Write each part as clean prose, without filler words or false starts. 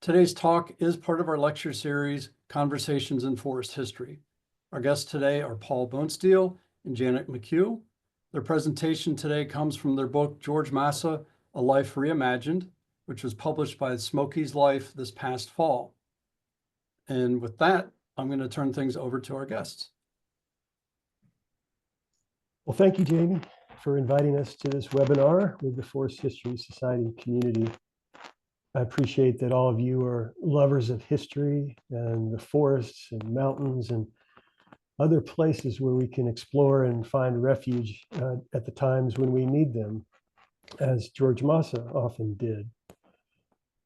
Today's talk is part of our lecture series, Conversations in Forest History. Our guests today are Paul Bonesteel and Janet McCue. Their presentation today comes from their book, George Masa, A Life Reimagined, which was published by Smoky's Life this past fall. And with that, I'm going to turn things over to our guests. Well, thank you, Jamie, for inviting us to this webinar with the Forest History Society community. I appreciate that all of you are lovers of history and the forests and mountains and other places where we can explore and find refuge at the times when we need them, as George Masa often did.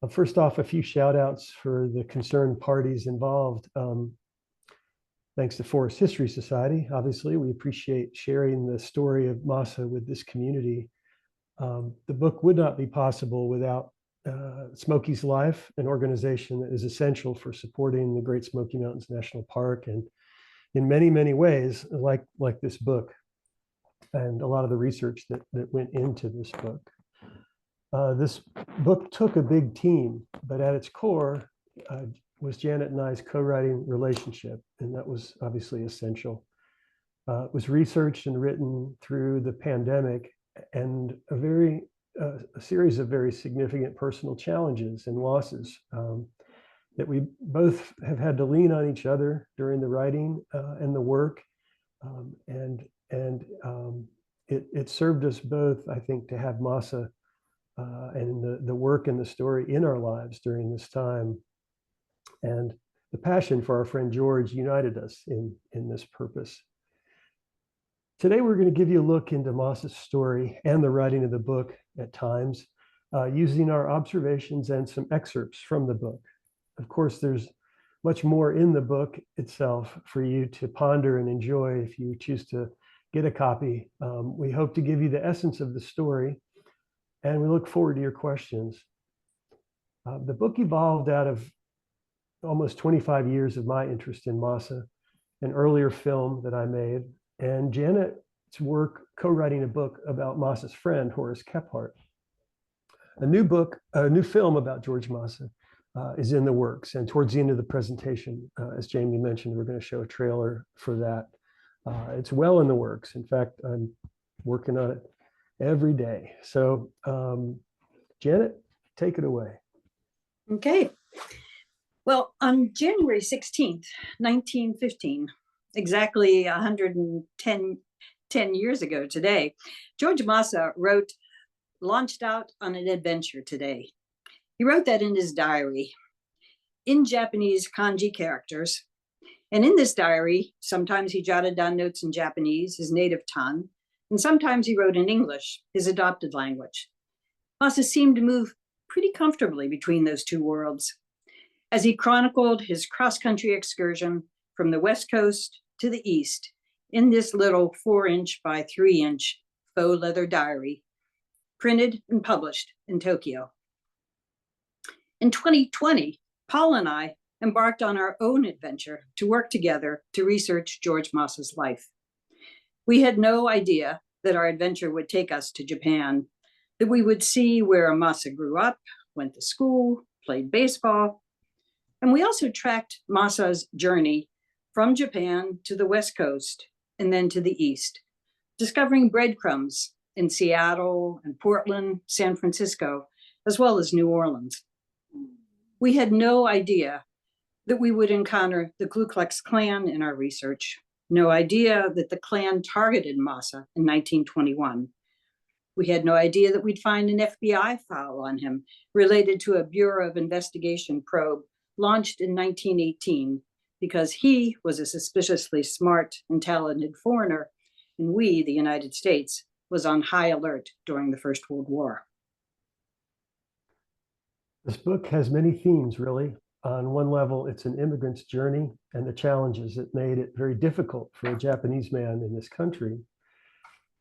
First off, a few shout outs for the concerned parties involved. Thanks to Forest History Society, obviously, we appreciate sharing the story of Masa with this community. The book would not be possible without Smoky's Life, an organization that is essential for supporting the Great Smoky Mountains National Park, and in many, many ways, like this book, and a lot of the research that went into this book. This book took a big team, but at its core was Janet and I's co-writing relationship, and that was obviously essential. It was researched and written through the pandemic and a series of very significant personal challenges and losses that we both have had to lean on each other during the writing and the work. It served us both, I think, to have Masa and the work and the story in our lives during this time. And the passion for our friend George united us in this purpose. Today, we're going to give you a look into Masa's story and the writing of the book at times, using our observations and some excerpts from the book. Of course, there's much more in the book itself for you to ponder and enjoy if you choose to get a copy. We hope to give you the essence of the story, and we look forward to your questions. The book evolved out of almost 25 years of my interest in Masa, an earlier film that I made, and Janet's work co-writing a book about Masa's friend, Horace Kephart. A new film about George Masa is in the works. And towards the end of the presentation, as Jamie mentioned, we're going to show a trailer for that. It's well in the works. In fact, I'm working on it every day. So Janet, take it away. Okay. Well, on January 16th, 1915, exactly 110 years ago today, George Masa launched out on an adventure today. He wrote that in his diary, in Japanese kanji characters. And in this diary, sometimes he jotted down notes in Japanese, his native tongue, and sometimes he wrote in English, his adopted language. Masa seemed to move pretty comfortably between those two worlds as he chronicled his cross-country excursion from the West Coast to the East in this little 4-inch by 3-inch faux leather diary, printed and published in Tokyo. In 2020, Paul and I embarked on our own adventure to work together to research George Masa's life. We had no idea that our adventure would take us to Japan, that we would see where Masa grew up, went to school, played baseball, and we also tracked Masa's journey from Japan to the West Coast and then to the East, discovering breadcrumbs in Seattle and Portland, San Francisco, as well as New Orleans. We had no idea that we would encounter the Ku Klux Klan in our research, no idea that the Klan targeted Masa in 1921. We had no idea that we'd find an FBI file on him related to a Bureau of Investigation probe launched in 1918 because he was a suspiciously smart and talented foreigner, and we, the United States, was on high alert during the First World War. This book has many themes, really. On one level, it's an immigrant's journey and the challenges that made it very difficult for a Japanese man in this country.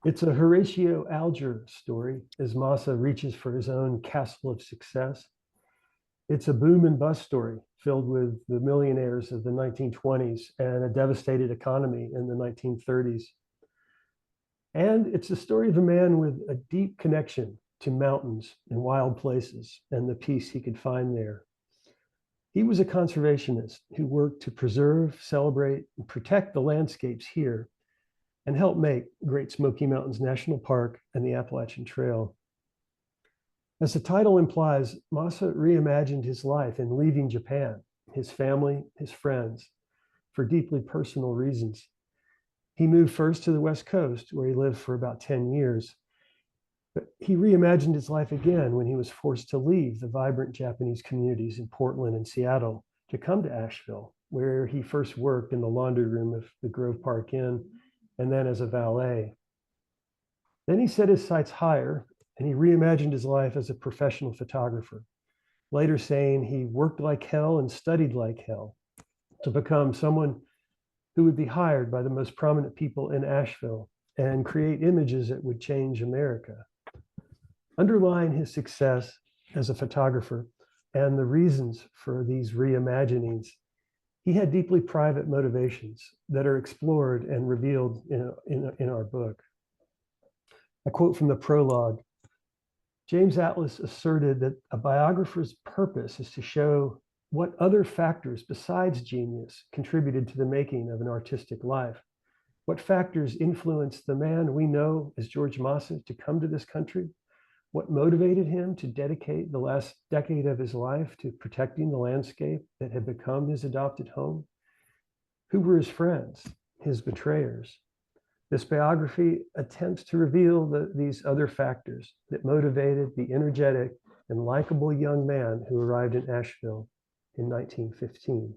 It's a Horatio Alger story as Masa reaches for his own castle of success. It's a boom and bust story filled with the millionaires of the 1920s and a devastated economy in the 1930s. And it's the story of a man with a deep connection to mountains and wild places and the peace he could find there. He was a conservationist who worked to preserve, celebrate, and protect the landscapes here and help make Great Smoky Mountains National Park and the Appalachian Trail. As the title implies, Masa reimagined his life in leaving Japan, his family, his friends, for deeply personal reasons. He moved first to the West Coast, where he lived for about 10 years. But he reimagined his life again when he was forced to leave the vibrant Japanese communities in Portland and Seattle to come to Asheville, where he first worked in the laundry room of the Grove Park Inn and then as a valet. Then he set his sights higher and he reimagined his life as a professional photographer, later saying he worked like hell and studied like hell to become someone who would be hired by the most prominent people in Asheville and create images that would change America. Underlying his success as a photographer and the reasons for these reimaginings, he had deeply private motivations that are explored and revealed in our book. A quote from the prologue: James Atlas asserted that a biographer's purpose is to show what other factors besides genius contributed to the making of an artistic life. What factors influenced the man we know as George Masa to come to this country? What motivated him to dedicate the last decade of his life to protecting the landscape that had become his adopted home? Who were his friends, his betrayers? This biography attempts to reveal these other factors that motivated the energetic and likable young man who arrived in Asheville in 1915.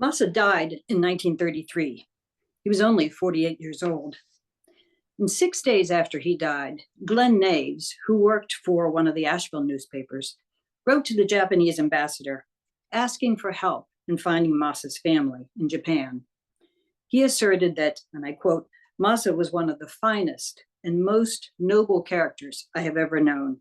Masa died in 1933. He was only 48 years old. And 6 days after he died, Glenn Naves, who worked for one of the Asheville newspapers, wrote to the Japanese ambassador asking for help in finding Masa's family in Japan. He asserted that, and I quote, Masa was one of the finest and most noble characters I have ever known,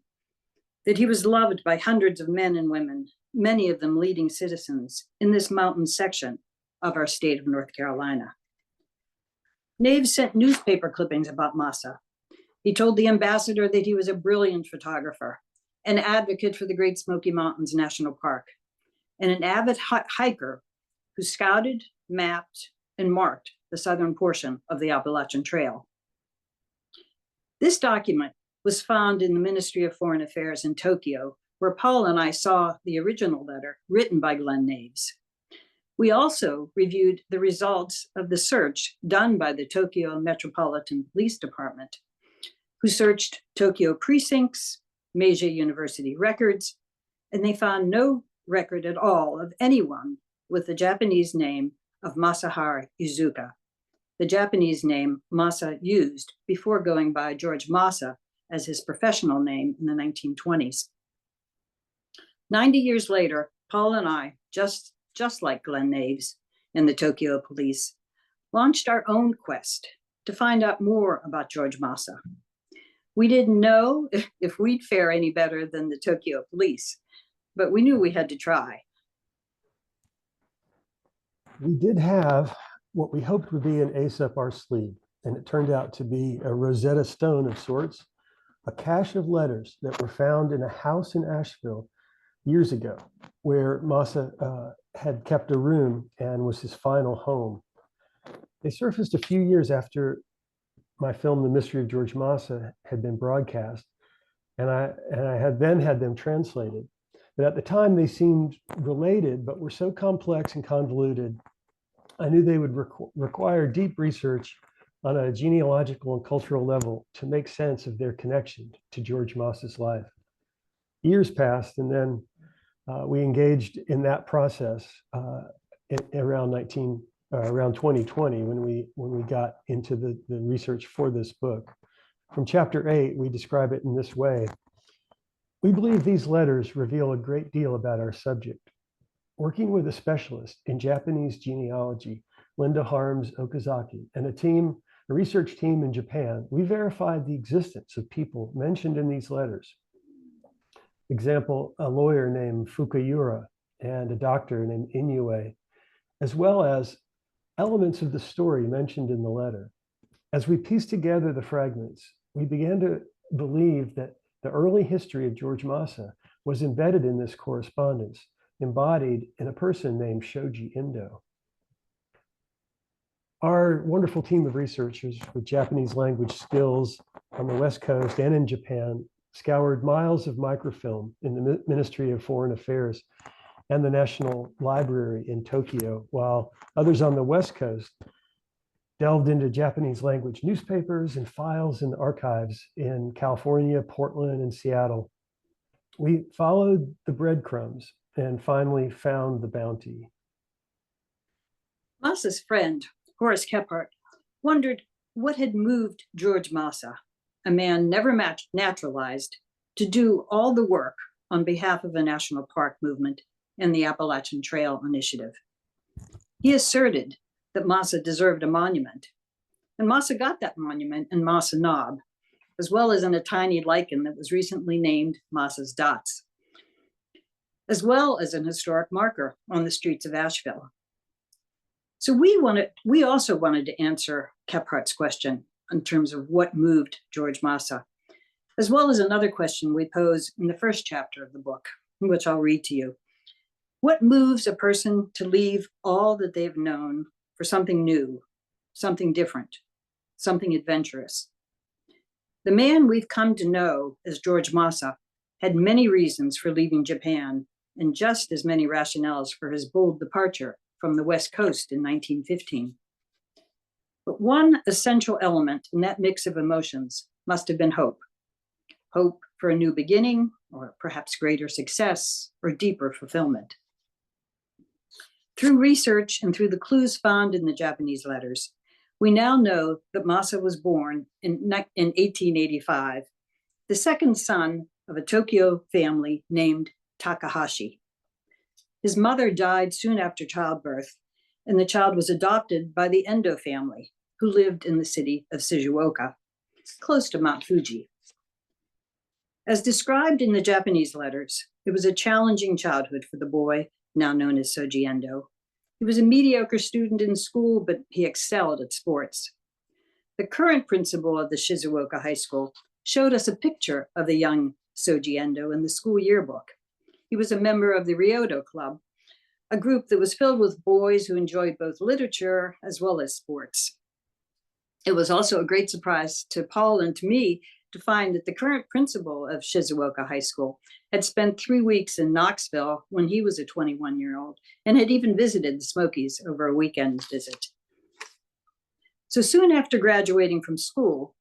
that he was loved by hundreds of men and women, many of them leading citizens in this mountain section of our state of North Carolina. Naves sent newspaper clippings about Masa. He told the ambassador that he was a brilliant photographer, an advocate for the Great Smoky Mountains National Park, and an avid hiker who scouted, mapped, and marked the southern portion of the Appalachian Trail. This document was found in the Ministry of Foreign Affairs in Tokyo, where Paul and I saw the original letter written by Glenn Naves. We also reviewed the results of the search done by the Tokyo Metropolitan Police Department, who searched Tokyo precincts, Meiji University records, and they found no record at all of anyone with the Japanese name of Masaharu Izuka, the Japanese name Masa used before going by George Masa as his professional name in the 1920s. 90 years later, Paul and I, just like Glenn Naves and the Tokyo police, launched our own quest to find out more about George Masa. We didn't know if we'd fare any better than the Tokyo police, but we knew we had to try. We did have what we hoped would be an ace up our sleeve, and it turned out to be a Rosetta Stone of sorts, a cache of letters that were found in a house in Asheville years ago, where Masa had kept a room and was his final home. They surfaced a few years after my film, The Mystery of George Masa, had been broadcast, and I had then had them translated. But at the time, they seemed related, but were so complex and convoluted, I knew they would require deep research on a genealogical and cultural level to make sense of their connection to George Masa's life. Years passed, and then we engaged in that process around 2020 when we got into the research for this book. From chapter 8, we describe it in this way. We believe these letters reveal a great deal about our subject. Working with a specialist in Japanese genealogy, Linda Harms Okazaki, and a research team in Japan, we verified the existence of people mentioned in these letters. Example, a lawyer named Fukuura and a doctor named Inoue, as well as elements of the story mentioned in the letter. As we pieced together the fragments, we began to believe that the early history of George Masa was embedded in this correspondence, embodied in a person named Shoji Endo. Our wonderful team of researchers with Japanese language skills on the West Coast and in Japan scoured miles of microfilm in the Ministry of Foreign Affairs and the National Library in Tokyo, while others on the West Coast delved into Japanese language newspapers and files in the archives in California, Portland, and Seattle. We followed the breadcrumbs and finally found the bounty. Masa's friend, Horace Kephart, wondered what had moved George Masa, a man never naturalized, to do all the work on behalf of the National Park Movement and the Appalachian Trail Initiative. He asserted that Masa deserved a monument, and Masa got that monument in Masa Knob, as well as in a tiny lichen that was recently named Masa's Dots, as well as an historic marker on the streets of Asheville. So we also wanted to answer Kephart's question in terms of what moved George Masa, as well as another question we pose in the first chapter of the book, which I'll read to you. What moves a person to leave all that they've known for something new, something different, something adventurous? The man we've come to know as George Masa had many reasons for leaving Japan and just as many rationales for his bold departure from the West Coast in 1915. But one essential element in that mix of emotions must have been hope. Hope for a new beginning, or perhaps greater success, or deeper fulfillment. Through research and through the clues found in the Japanese letters, we now know that Masa was born in 1885, the second son of a Tokyo family named Takahashi. His mother died soon after childbirth, and the child was adopted by the Endo family, who lived in the city of Shizuoka, close to Mount Fuji. As described in the Japanese letters, it was a challenging childhood for the boy, now known as Shoji Endo. He was a mediocre student in school, but he excelled at sports. The current principal of the Shizuoka High School showed us a picture of the young Shoji Endo in the school yearbook. He was a member of the Ryodo Club, a group that was filled with boys who enjoyed both literature as well as sports. It was also a great surprise to Paul and to me to find that the current principal of Shizuoka High School had spent 3 weeks in Knoxville when he was a 21-year-old and had even visited the Smokies over a weekend visit. So soon after graduating from school,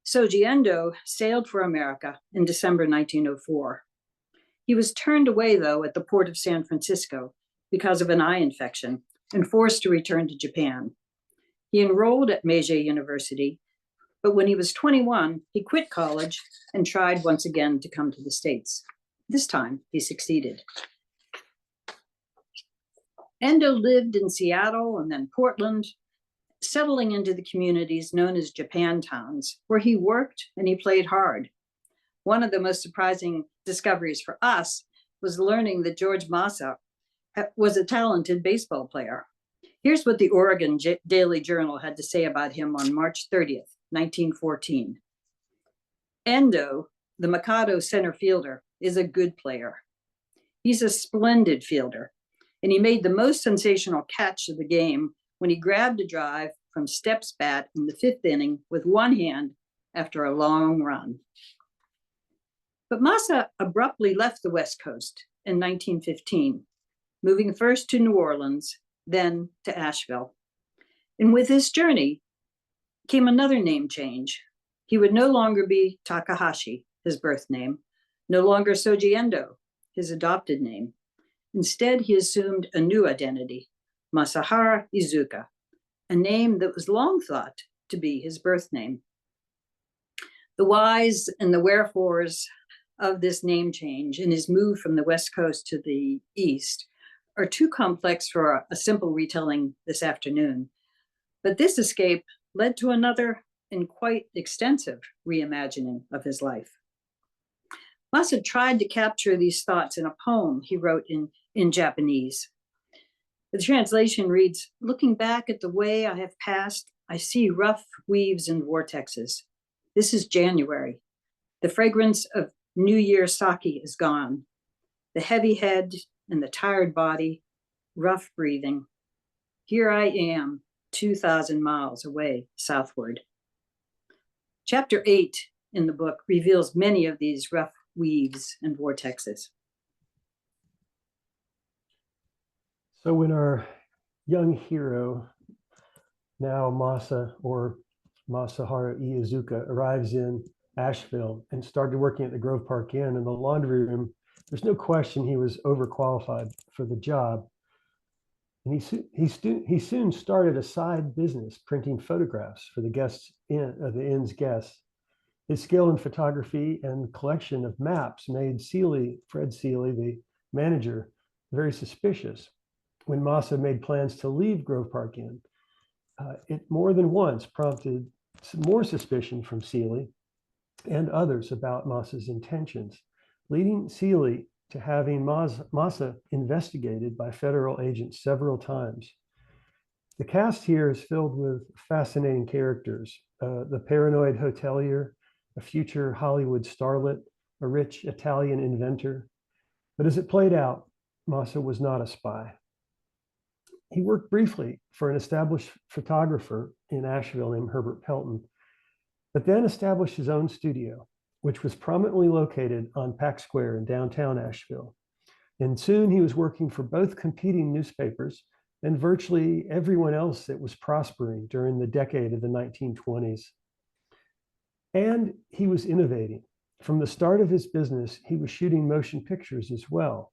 Shoji Endo sailed for America in December 1904. He was turned away, though, at the port of San Francisco because of an eye infection and forced to return to Japan. He enrolled at Meiji University, but when he was 21, he quit college and tried once again to come to the States. This time, he succeeded. Endo lived in Seattle and then Portland, settling into the communities known as Japan towns, where he worked and he played hard. One of the most surprising discoveries for us was learning that George Masa was a talented baseball player. Here's what the Oregon Daily Journal had to say about him on March 30th, 1914. Endo, the Mikado center fielder, is a good player. He's a splendid fielder, and he made the most sensational catch of the game when he grabbed a drive from Stepp's bat in the 5th inning with one hand after a long run. But Masa abruptly left the West Coast in 1915, moving first to New Orleans, then to Asheville. And with his journey came another name change. He would no longer be Takahashi, his birth name, no longer Shoji Endo, his adopted name. Instead, he assumed a new identity, Masahara Izuka, a name that was long thought to be his birth name. The whys and the wherefores of this name change and his move from the West Coast to the East are too complex for a simple retelling this afternoon. But this escape led to another and quite extensive reimagining of his life. Masa tried to capture these thoughts in a poem he wrote in Japanese. The translation reads, "Looking back at the way I have passed, I see rough weaves and vortexes. This is January. The fragrance of New Year sake is gone. The heavy head and the tired body, rough breathing. Here I am, 2,000 miles away southward. Chapter 8 in the book reveals many of these rough weaves and vortexes. So when our young hero, now Masa or Masaharu Iizuka, arrives in Asheville and started working at the Grove Park Inn in the laundry room, there's no question he was overqualified for the job. And he soon started a side business printing photographs for the inn's guests. His skill in photography and collection of maps made Fred Seeley, the manager, very suspicious. When Masa made plans to leave Grove Park Inn, it more than once prompted some more suspicion from Seeley and others about Masa's intentions, leading Seeley to having Masa investigated by federal agents several times. The cast here is filled with fascinating characters. The paranoid hotelier, a future Hollywood starlet, a rich Italian inventor. But as it played out, Masa was not a spy. He worked briefly for an established photographer in Asheville named Herbert Pelton, but then established his own studio, which was prominently located on Pack Square in downtown Asheville. And soon he was working for both competing newspapers and virtually everyone else that was prospering during the decade of the 1920s. And he was innovating. From the start of his business, he was shooting motion pictures as well,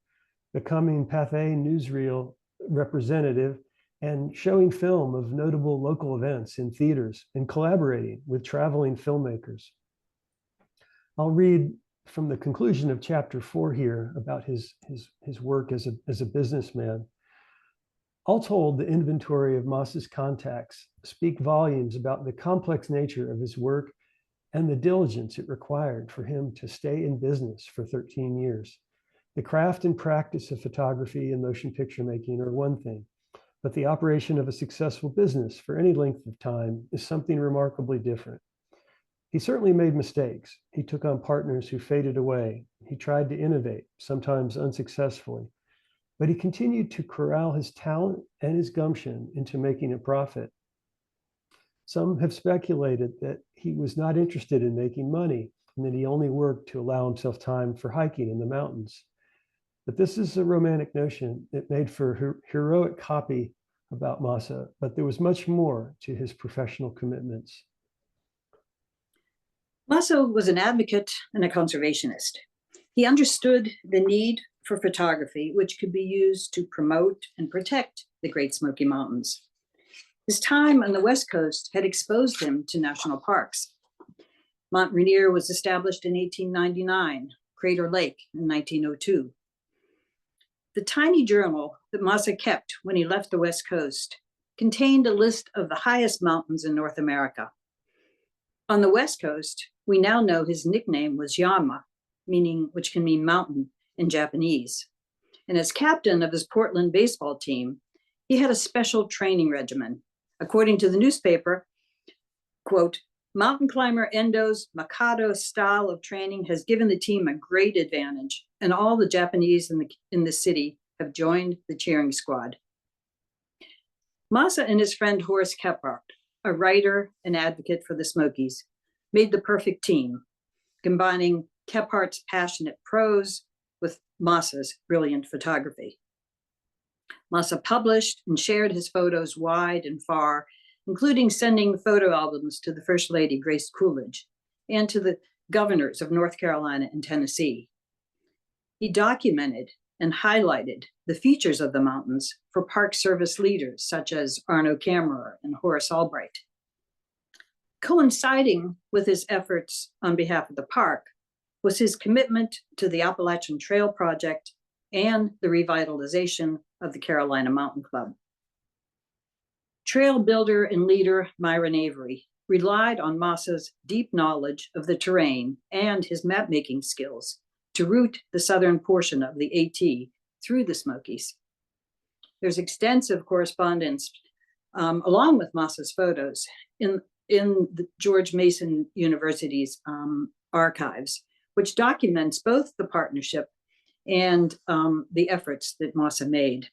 becoming Pathé newsreel representative and showing film of notable local events in theaters and collaborating with traveling filmmakers. I'll read from the conclusion of chapter 4 here about his work as a businessman. All told, the inventory of Masa's contacts speak volumes about the complex nature of his work and the diligence it required for him to stay in business for 13 years. The craft and practice of photography and motion picture making are one thing, but the operation of a successful business for any length of time is something remarkably different. He certainly made mistakes. He took on partners who faded away. He tried to innovate, sometimes unsuccessfully, but he continued to corral his talent and his gumption into making a profit. Some have speculated that he was not interested in making money and that he only worked to allow himself time for hiking in the mountains. But this is a romantic notion that made for heroic copy about Masa, but there was much more to his professional commitments. Masa was an advocate and a conservationist. He understood the need for photography, which could be used to promote and protect the Great Smoky Mountains. His time on the West Coast had exposed him to national parks. Mount Rainier was established in 1899, Crater Lake in 1902. The tiny journal that Masa kept when he left the West Coast contained a list of the highest mountains in North America. On the West Coast, we now know his nickname was Yama, which can mean mountain in Japanese. And as captain of his Portland baseball team, he had a special training regimen. According to the newspaper, quote, "Mountain climber Endo's Mikado style of training has given the team a great advantage, and all the Japanese in the city have joined the cheering squad." Masa and his friend Horace Kephart, a writer and advocate for the Smokies, made the perfect team, combining Kephart's passionate prose with Masa's brilliant photography. Masa published and shared his photos wide and far, including sending photo albums to the First Lady, Grace Coolidge, and to the governors of North Carolina and Tennessee. He documented and highlighted the features of the mountains for Park Service leaders such as Arno Kammerer and Horace Albright. Coinciding with his efforts on behalf of the park was his commitment to the Appalachian Trail Project and the revitalization of the Carolina Mountain Club. Trail builder and leader Myron Avery relied on Masa's deep knowledge of the terrain and his map-making skills to route the southern portion of the AT through the Smokies. There's extensive correspondence along with Masa's photos in the George Mason University's archives, which documents both the partnership and the efforts that Masa made.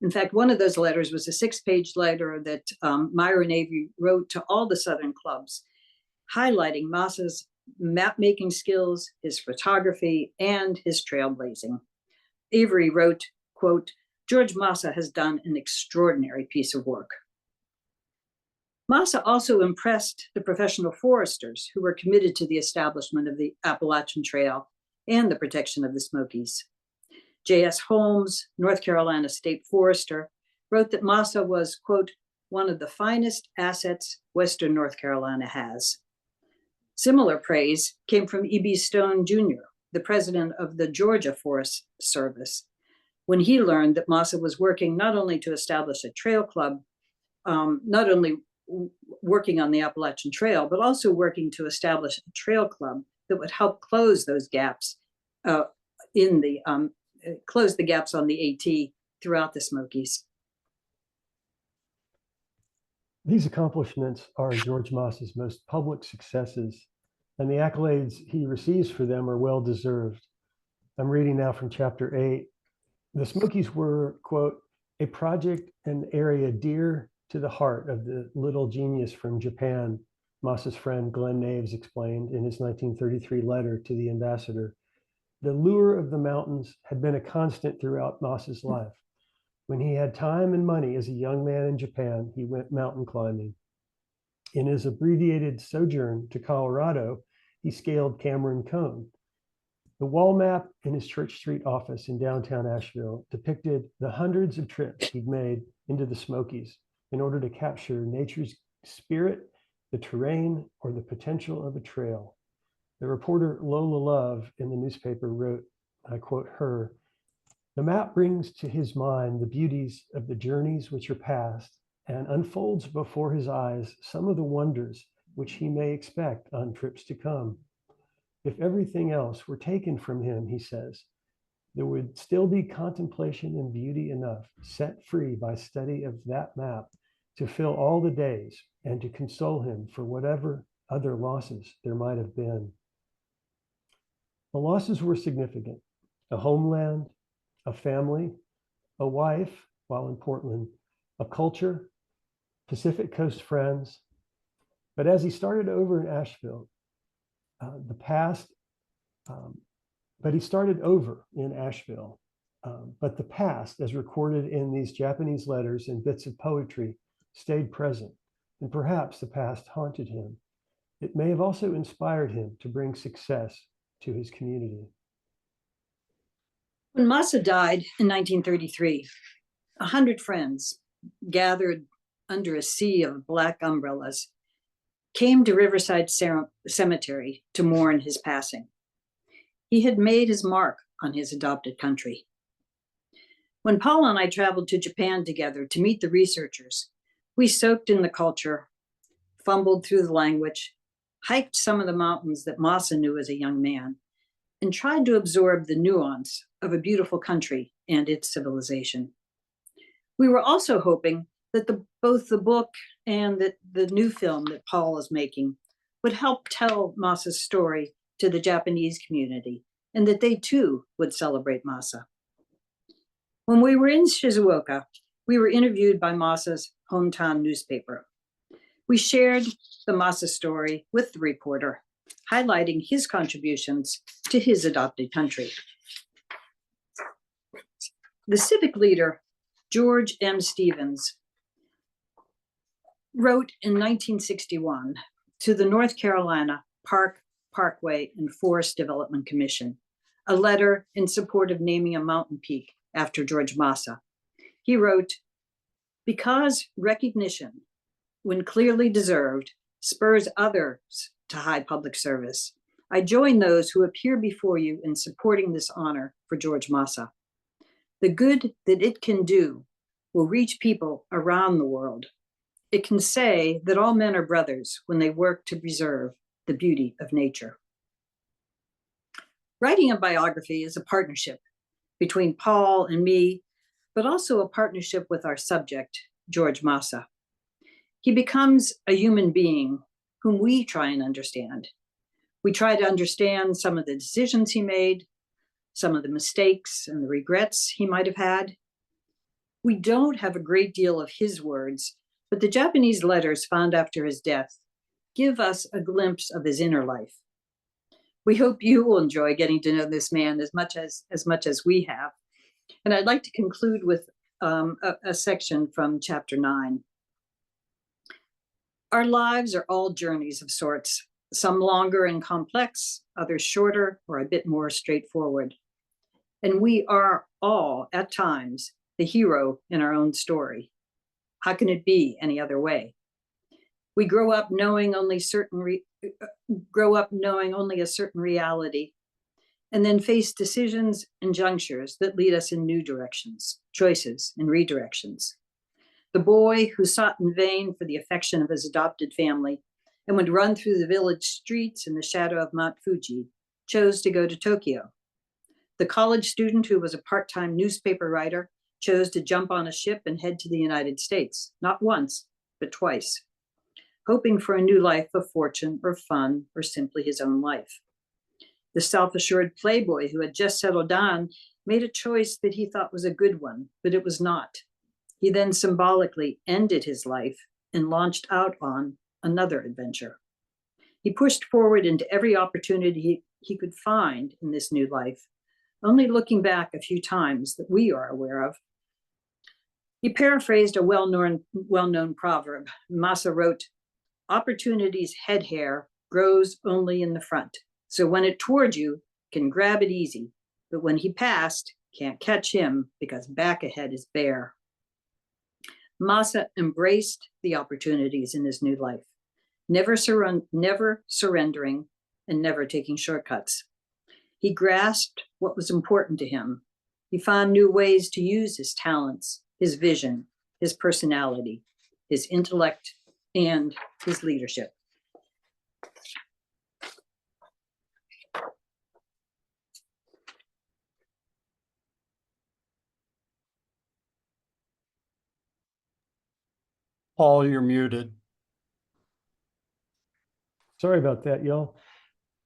In fact, one of those letters was a 6-page letter that Myron Avery wrote to all the Southern clubs, highlighting Masa's map-making skills, his photography, and his trailblazing. Avery wrote, quote, "George Masa has done an extraordinary piece of work." Masa also impressed the professional foresters who were committed to the establishment of the Appalachian Trail and the protection of the Smokies. J.S. Holmes, North Carolina state forester, wrote that Masa was, quote, "one of the finest assets Western North Carolina has." Similar praise came from E.B. Stone Jr., the president of the Georgia Forest Service, when he learned that Masa was working not only to establish a trail club, not only working on the Appalachian Trail, but also working to establish a trail club that would help close those gaps close the gaps on the AT throughout the Smokies. These accomplishments are George Masa's most public successes, and the accolades he receives for them are well-deserved. I'm reading now from chapter 8. The Smokies were, quote, "a project and area dear to the heart of the little genius from Japan," Masa's friend Glenn Naves explained in his 1933 letter to the ambassador. The lure of the mountains had been a constant throughout Masa's life. When he had time and money as a young man in Japan, he went mountain climbing. In his abbreviated sojourn to Colorado, he scaled Cameron Cone. The wall map in his Church Street office in downtown Asheville depicted the hundreds of trips he'd made into the Smokies in order to capture nature's spirit, the terrain, or the potential of a trail. The reporter Lola Love in the newspaper wrote, I quote her, "The map brings to his mind the beauties of the journeys which are past and unfolds before his eyes some of the wonders which he may expect on trips to come. If everything else were taken from him," he says, "there would still be contemplation and beauty enough set free by study of that map to fill all the days and to console him for whatever other losses there might have been." The losses were significant: a homeland, a family, a wife while in Portland, a culture, Pacific Coast friends. But as he started over in Asheville, but he started over in Asheville. But the past, as recorded in these Japanese letters and bits of poetry, stayed present, and perhaps the past haunted him. It may have also inspired him to bring success to his community. When Masa died in 1933, 100 friends gathered under a sea of black umbrellas came to Riverside Cemetery to mourn his passing. He had made his mark on his adopted country. When Paul and I traveled to Japan together to meet the researchers, we soaked in the culture, fumbled through the language, hiked some of the mountains that Masa knew as a young man, and tried to absorb the nuance of a beautiful country and its civilization. We were also hoping that both the book and the new film that Paul is making would help tell Masa's story to the Japanese community, and that they too would celebrate Masa. When we were in Shizuoka, we were interviewed by Masa's hometown newspaper. We shared the Masa story with the reporter, highlighting his contributions to his adopted country. The civic leader, George M. Stevens, wrote in 1961 to the North Carolina Parkway and Forest Development Commission a letter in support of naming a mountain peak after George Masa. He wrote, "Because recognition, when clearly deserved, spurs others to high public service, I join those who appear before you in supporting this honor for George Masa. The good that it can do will reach people around the world. It can say that all men are brothers when they work to preserve the beauty of nature." Writing a biography is a partnership between Paul and me, but also a partnership with our subject, George Masa. He becomes a human being whom we try and understand. We try to understand some of the decisions he made, some of the mistakes and the regrets he might have had. We don't have a great deal of his words, but the Japanese letters found after his death give us a glimpse of his inner life. We hope you will enjoy getting to know this man as much as we have. And I'd like to conclude with a section from chapter 9. Our lives are all journeys of sorts, some longer and complex, others shorter or a bit more straightforward. And we are all, at times, the hero in our own story. How can it be any other way? We grow up knowing only a certain reality, and then face decisions and junctures that lead us in new directions, choices and redirections. The boy who sought in vain for the affection of his adopted family and would run through the village streets in the shadow of Mount Fuji chose to go to Tokyo. The college student who was a part-time newspaper writer chose to jump on a ship and head to the United States, not once, but twice, hoping for a new life of fortune or fun or simply his own life. The self-assured playboy who had just settled down made a choice that he thought was a good one, but it was not. He then symbolically ended his life and launched out on another adventure. He pushed forward into every opportunity he could find in this new life, only looking back a few times that we are aware of. He paraphrased a well-known proverb. Masa wrote, "Opportunity's head hair grows only in the front. So when it toward you, can grab it easy. But when he passed, can't catch him because back ahead is bare." Masa embraced the opportunities in his new life, never surrendering and never taking shortcuts. He grasped what was important to him. He found new ways to use his talents, his vision, his personality, his intellect, and his leadership. Paul, you're muted. Sorry about that, y'all.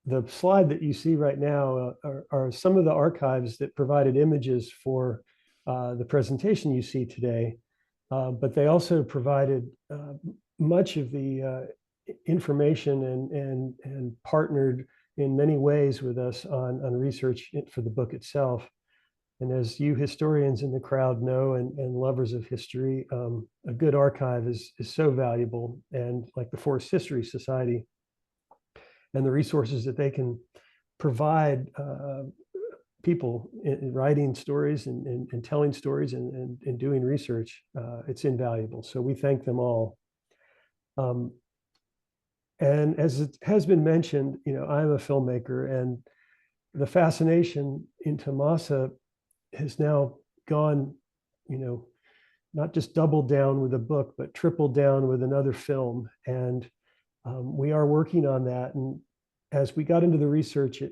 The slide that you see right now are some of the archives that provided images for the presentation you see today, but they also provided much of the information and partnered in many ways with us on research for the book itself. And as you historians in the crowd know, and lovers of history, a good archive is so valuable. And like the Forest History Society and the resources that they can provide people in writing stories and telling stories and doing research, it's invaluable. So we thank them all. And as it has been mentioned, I'm a filmmaker, and the fascination into Masa has now gone, not just doubled down with a book, but tripled down with another film. And we are working on that. And as we got into the research,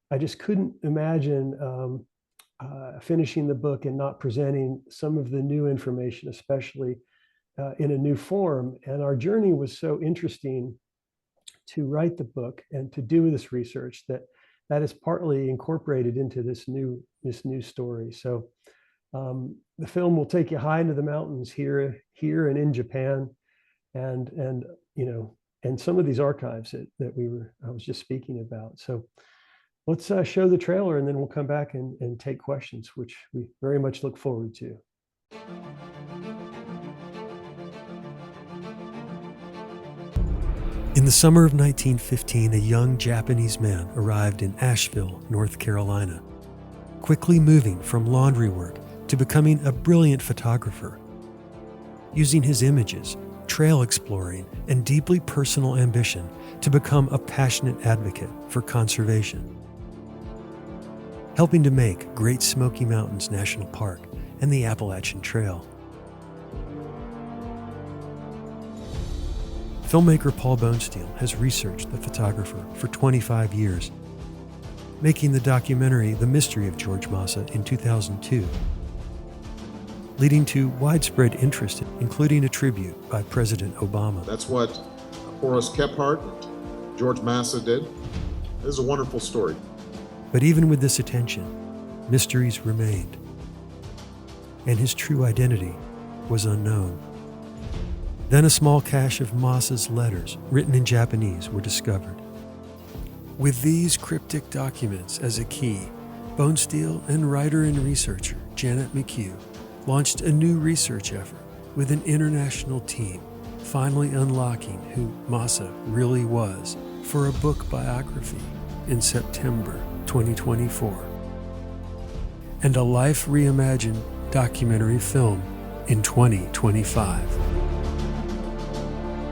I just couldn't imagine finishing the book and not presenting some of the new information, especially in a new form. And our journey was so interesting to write the book and to do this research that is partly incorporated into this new story. So the film will take you high into the mountains here and in Japan, and some of these archives that I was just speaking about. So let's show the trailer, and then we'll come back and take questions, which we very much look forward to. In the summer of 1915, a young Japanese man arrived in Asheville, North Carolina, quickly moving from laundry work to becoming a brilliant photographer. Using his images, trail exploring, and deeply personal ambition to become a passionate advocate for conservation, helping to make Great Smoky Mountains National Park and the Appalachian Trail. Filmmaker Paul Bonesteel has researched the photographer for 25 years, making the documentary The Mystery of George Masa in 2002, leading to widespread interest, including a tribute by President Obama. That's what Horace Kephart George Masa did. It is a wonderful story. But even with this attention, mysteries remained, and his true identity was unknown. Then a small cache of Masa's letters, written in Japanese, were discovered. With these cryptic documents as a key, Bonesteel and writer and researcher Janet McCue launched a new research effort with an international team, finally unlocking who Masa really was for a book biography in September 2024, and a Life Reimagined documentary film in 2025.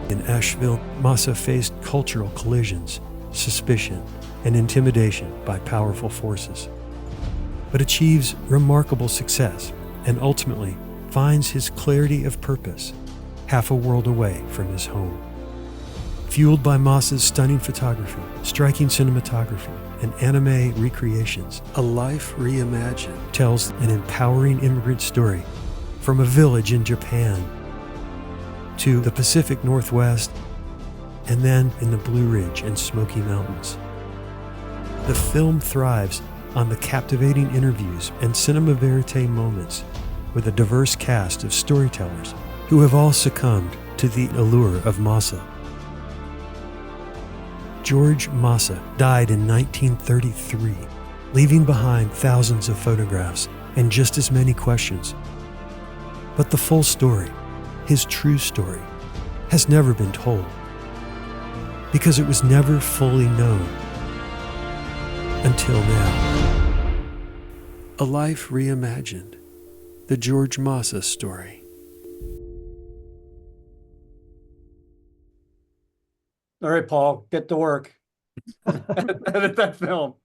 In Asheville, Masa faced cultural collisions, suspicion, and intimidation by powerful forces, but achieves remarkable success and ultimately finds his clarity of purpose half a world away from his home. Fueled by Masa's stunning photography, striking cinematography, and anime recreations, A Life Reimagined tells an empowering immigrant story from a village in Japan to the Pacific Northwest, and then in the Blue Ridge and Smoky Mountains. The film thrives on the captivating interviews and cinema verite moments with a diverse cast of storytellers who have all succumbed to the allure of Masa. George Masa died in 1933, leaving behind thousands of photographs and just as many questions. But the full story, his true story, has never been told, because it was never fully known until now. A Life Reimagined, the George Masa story. All right, Paul, get to work. Edit that film.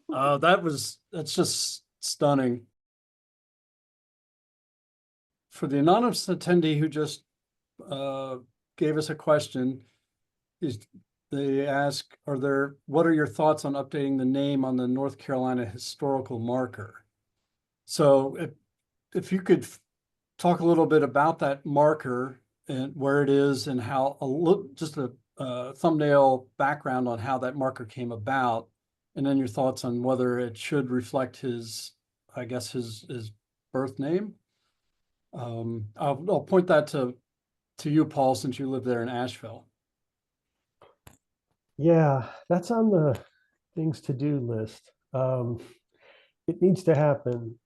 That's just stunning. For the anonymous attendee who just gave us a question, they ask, what are your thoughts on updating the name on the North Carolina historical marker? So if you could talk a little bit about that marker and where it is and how just a thumbnail background on how that marker came about, and then your thoughts on whether it should reflect his birth name. I'll point that to you, Paul, since you live there in Asheville. Yeah, that's on the things to do list. It needs to happen.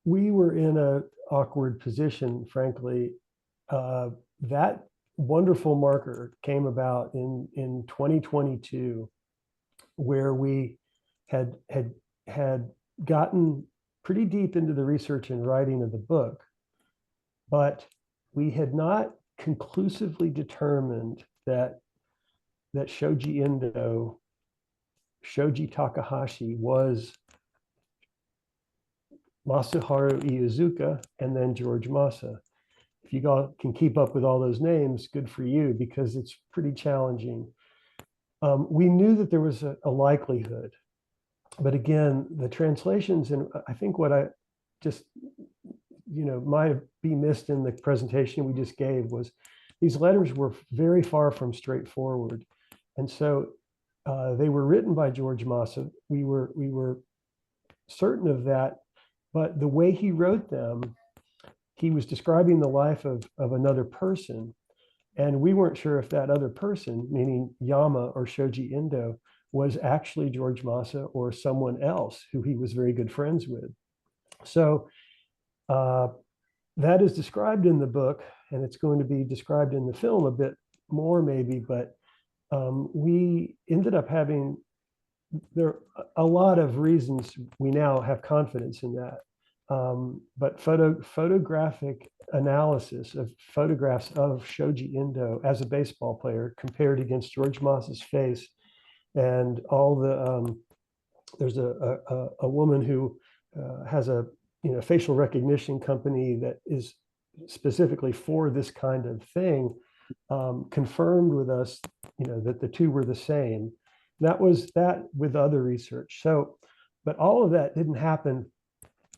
We were in an awkward position, frankly. That wonderful marker came about in 2022, where we had gotten pretty deep into the research and writing of the book, but we had not conclusively determined that Shoji Indo, Shoji Takahashi, was Masaharu Iizuka and then George Masa. If you can keep up with all those names, good for you, because it's pretty challenging. We knew that there was a likelihood, but again, the translations, and I think what I just, might be missed in the presentation we just gave, was these letters were very far from straightforward. And so they were written by George Masa. We were certain of that, but the way he wrote them, he was describing the life of another person. And we weren't sure if that other person, meaning Yama or Shoji Indo, was actually George Masa or someone else who he was very good friends with. So that is described in the book, and it's going to be described in the film a bit more maybe, but we ended up having a lot of reasons we now have confidence in that. But photographic analysis of photographs of Shoji Indo as a baseball player compared against George Masa's face, and all the there's a woman who has a facial recognition company that is specifically for this kind of thing, confirmed with us that the two were the same. That was that with other research. So, but all of that didn't happen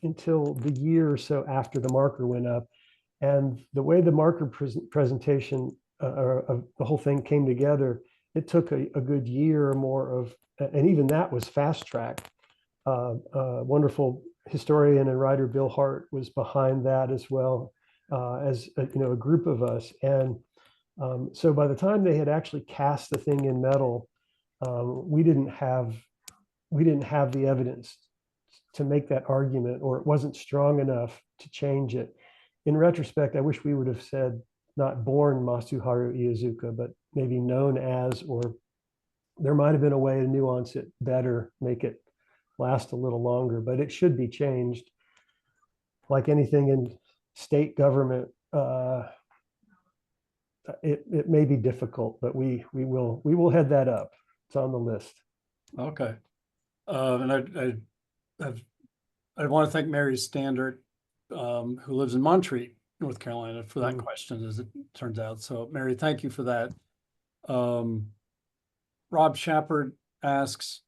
until the year or so after the marker went up. And the way the marker presentation of the whole thing came together it took a good year or more of, and even that was fast tracked. Wonderful historian and writer Bill Hart was behind that as well, as a group of us. And so by the time they had actually cast the thing in metal, we didn't have the evidence to make that argument, or it wasn't strong enough to change it. In retrospect, I wish we would have said not born Masuharu Iizuka, but maybe known as, or there might have been a way to nuance it better, make it last a little longer, but it should be changed. Like anything in state government, it may be difficult, but we will head that up. It's on the list. Okay. And I want to thank Mary Standard, who lives in Montreat, North Carolina, for that question, as it turns out. So Mary, thank you for that. Rob Shepard asks,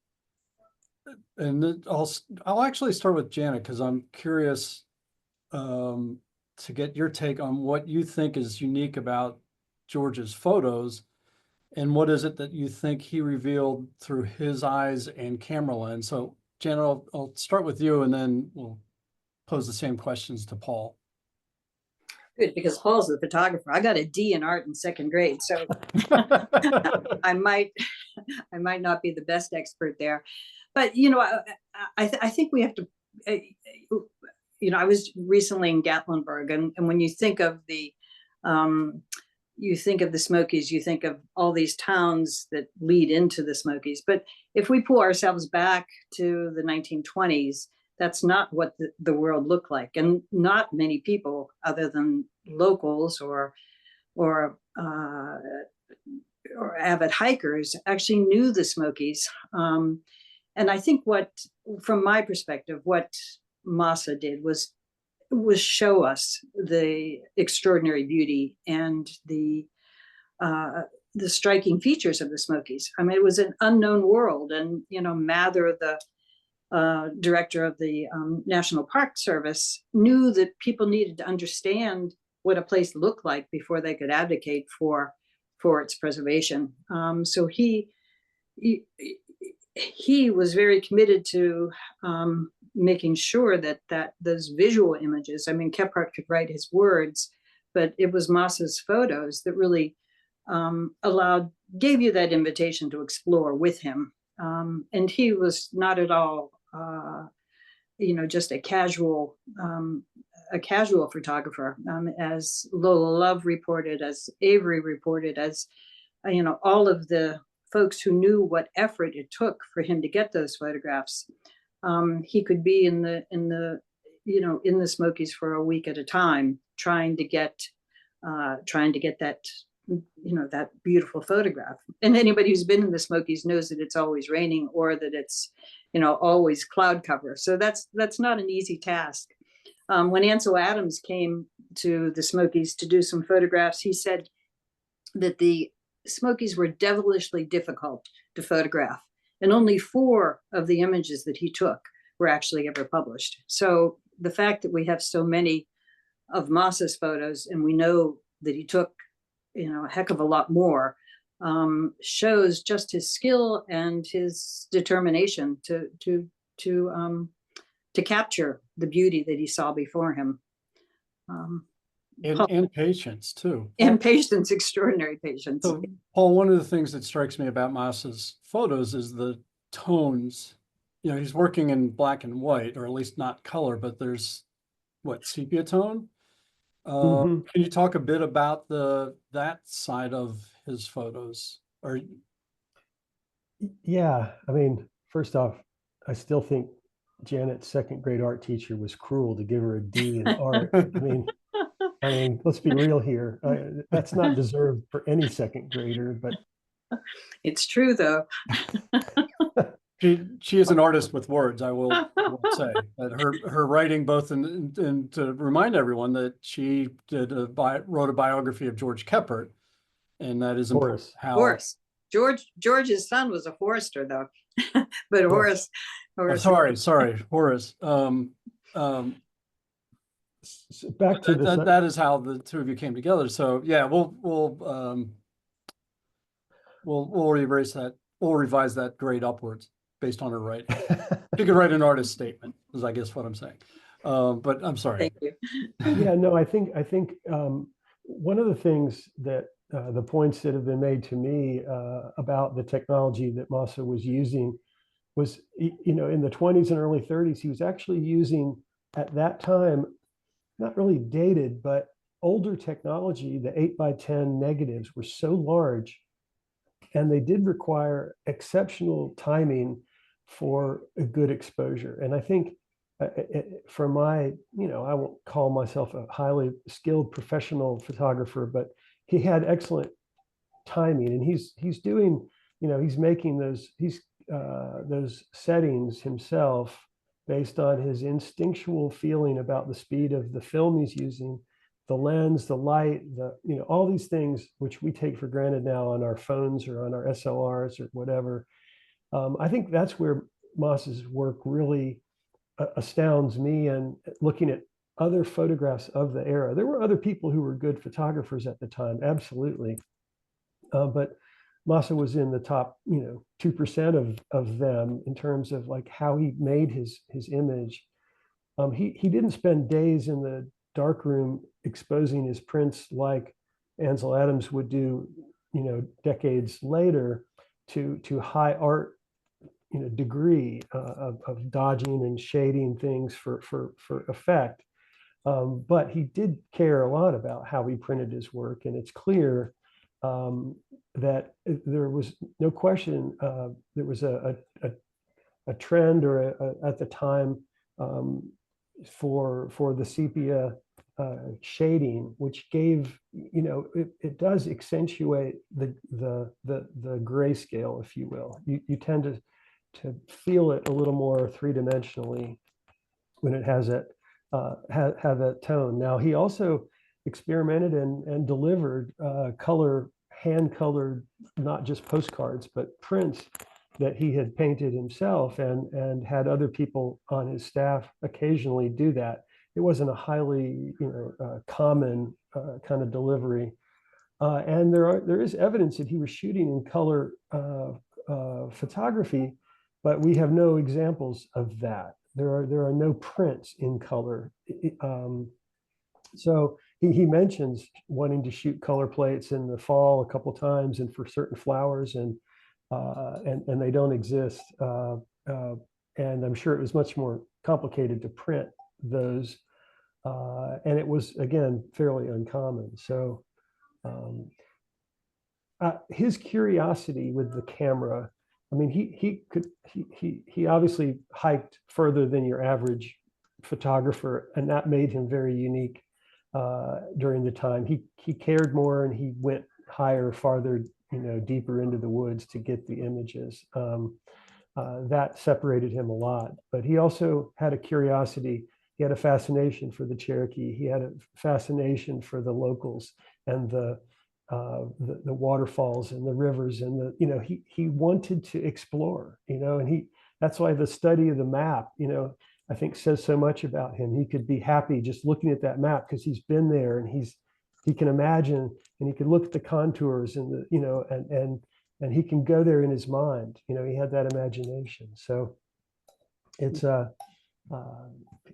and I'll actually start with Janet, because I'm curious to get your take on what you think is unique about George's photos, and what is it that you think he revealed through his eyes and camera lens. So Janet, I'll start with you, and then we'll pose the same questions to Paul. Good, because Paul's the photographer. I got a D in art in second grade, so I might not be the best expert there. But I think we have to. I was recently in Gatlinburg, and when you think of the Smokies, you think of all these towns that lead into the Smokies. But if we pull ourselves back to the 1920s, that's not what the world looked like. And not many people, other than locals or avid hikers, actually knew the Smokies. And I think from my perspective, what Masa did was show us the extraordinary beauty and the striking features of the Smokies. I mean, it was an unknown world, and Mather, the director of the National Park Service, knew that people needed to understand what a place looked like before they could advocate for its preservation. So he was very committed to making sure that those visual images, I mean, Kephart could write his words, but it was Masa's photos that really gave you that invitation to explore with him. And he was not at all, just a casual photographer, as Lola Love reported, as Avery reported, as all of the folks who knew what effort it took for him to get those photographs. He could be in the Smokies for a week at a time, trying to get that that beautiful photograph. And anybody who's been in the Smokies knows that it's always raining, or that it's always cloud cover. So that's not an easy task. When Ansel Adams came to the Smokies to do some photographs, he said that the Smokies were devilishly difficult to photograph, and only 4 of the images that he took were actually ever published. So the fact that we have so many of Masa's photos, and we know that he took a heck of a lot more, shows just his skill and his determination to capture the beauty that he saw before him. And patience too. And patience, extraordinary patience. So, Paul, one of the things that strikes me about Masa's photos is the tones. He's working in black and white, or at least not color, but there's sepia tone. Can you talk a bit about that side of his photos? Yeah, I mean, first off, I still think Janet's second grade art teacher was cruel to give her a D in art. I mean, let's be real here. That's not deserved for any second grader, but it's true though. She is an artist with words, I will say. That her writing, both and to remind everyone that she wrote a biography of George Kephart, and that is Horace. Horace. George's son was a forester though, but Horace. Sorry, Horace. So back to that is how the two of you came together. So yeah, we'll we'll erase that. We'll revise that grade upwards based on her writing. You could write an artist statement, is I guess what I'm saying. But I'm sorry. Thank you. Yeah, no, I think one of the things that the points that have been made to me about the technology that Masa was using was, you know, in the 20s and early 30s, he was actually using at that time, not really dated, but older technology. The 8x10 negatives were so large, and they did require exceptional timing for a good exposure. And I think for my, you know, I won't call myself a highly skilled professional photographer, but he had excellent timing, and he's doing, you know, he's making those settings himself based on his instinctual feeling about the speed of the film he's using, the lens, the light, you know, all these things which we take for granted now on our phones or on our SLRs or whatever. I think that's where Masa's work really astounds me. And looking at other photographs of the era, there were other people who were good photographers at the time, absolutely. But Masa was in the top, you know, 2% of them in terms of like how he made his image. He didn't spend days in the darkroom exposing his prints like Ansel Adams would do, you know, decades later, to high art, you know, degree of dodging and shading things for effect. But he did care a lot about how he printed his work, and it's clear that there was no question there was a trend or at the time for the sepia shading, which gave, you know, it does accentuate the grayscale, if you will. You tend to feel it a little more three-dimensionally when it has that have that tone. Now, he also experimented and delivered hand-colored, not just postcards, but prints that he had painted himself, and had other people on his staff occasionally do that. It wasn't a highly, you know, common kind of delivery. And there is evidence that he was shooting in color photography, but we have no examples of that. There are no prints in color. So he mentions wanting to shoot color plates in the fall a couple times and for certain flowers, and they don't exist. And I'm sure it was much more complicated to print those. And it was, again, fairly uncommon. So his curiosity with the camera, I mean, he obviously hiked further than your average photographer, and that made him very unique during the time. He cared more, and he went higher, farther, you know, deeper into the woods to get the images. That separated him a lot. But he also had a curiosity. He had a fascination for the Cherokee. He had a fascination for the locals and the waterfalls and the rivers, and you know, he wanted to explore, you know, and that's why the study of the map, you know, I think says so much about him. He could be happy just looking at that map because he's been there, and he can imagine, and he can look at the contours and the, you know, and he can go there in his mind. You know, he had that imagination. So it's a